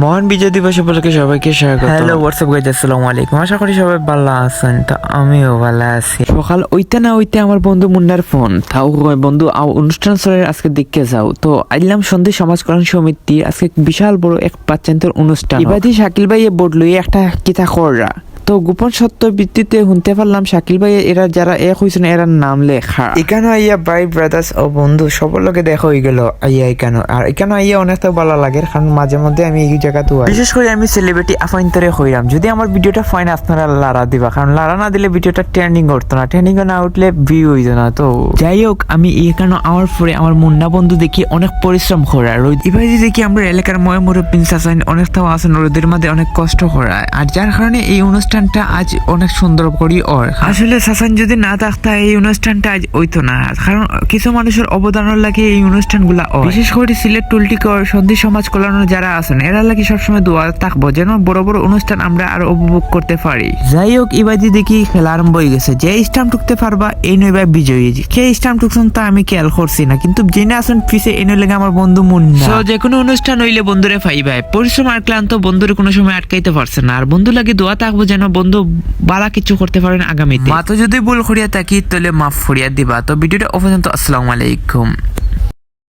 মহান বিজয় দিবস উপলক্ষে সবাইকে স্বাগত। হ্যালো হোয়াটসঅ্যাপ গাইজ, আসসালামু আলাইকুম। আশা করি সবাই ভালো আছেন, তো আমিও ভালো আছি। সকাল না আমার বন্ধু মুন্নার ফোন, তাও বন্ধু অনুষ্ঠান চলে আজকে দেখতে যাও। তো আইলাম সন্ধে সমাজ কল্যাণ সমিতি আজকে বিশাল বড় এক বাচ্চান্তর অনুষ্ঠান। ইবাদি শাকিল ভাই বোর্ড লইয়ে একটা কিতা কররা, তো গোপন সত্য ভিত্তিতে শুনতে পারলাম শাকিল ভাই এরা যারা এক হয়েছেন এরা নাম লেখা। এখানে আইয়া ভাই ব্রাদার্স ও বন্ধু সবার লোকে দেখা হয়ে গেল আইয়া এখানে। আর এখানে আইয়া অনেকটা ভালো লাগে, কারণ মাঝে মধ্যে আমি এই জায়গাতে বিশেষ করে আমি সেলিব্রিটি আফাইন্তরে হইলাম। যদি আমার ভিডিওটা ফাইন আপনারা লারা দিবা, কারণ লারা না দিলে ভিডিওটা ট্রেন্ডিং করতো না, ট্রেন্ডিং না উঠলে ভিউ হইতো না। তো যাই হোক, আমি এখানে আওয়ার পরে আমার মুন্না বন্ধু দেখি অনেক পরিশ্রম করা রোদ। এবার দেখি আমরা এলাকার ময় মুরব্বিন চাচাইন অনেকটাও আছেন, রোদের মধ্যে অনেক কষ্ট করা, আর যার কারণে এই অনুষ্ঠানটা আজ অনেক সুন্দর করি। ওর আসলে সাসান যদি না থাকতা এই অনুষ্ঠানটা আজ হইতো না, কারণ কিছু মানুষের অবদানের লাগে এই অনুষ্ঠানগুলা। বিশেষ করে সিলেট টুলটিকর সন্ধি সমাজ কল্যাণ যারা আছেন এরা লাগে সবসময় দোয়া থাকবো যেন বড় বড় অনুষ্ঠান আমরা আরো উপভোগ করতে পারি। যাই হোক, এবারে দেখি খেলা আরম্ভ হয়ে গেছে। যে স্টাম্প টুকতে পারবা এই নইবা বিজয়ী। কে স্টাম্প টুকছেন তা আমি খেয়াল করছি না, কিন্তু জেনে আসেন পিছে এই নইলে আমার বন্ধু মুন্না। যে কোনো অনুষ্ঠান হইলে বন্ধুরে ফাইবাই পরিশ্রম আর ক্লান্ত বন্ধুরে কোনো সময় আটকাইতে পারছে না, আর বন্ধু লাগে দোয়া থাকবো যেন বন্ধু বালা কিছু করতে পারেন আগামীতে। মা তো যদি ভুল করিয়া থাকি তাহলে মাফ করিয়া দিবা। তো ভিডিওটা পর্যন্ত, আসসালামু আলাইকুম।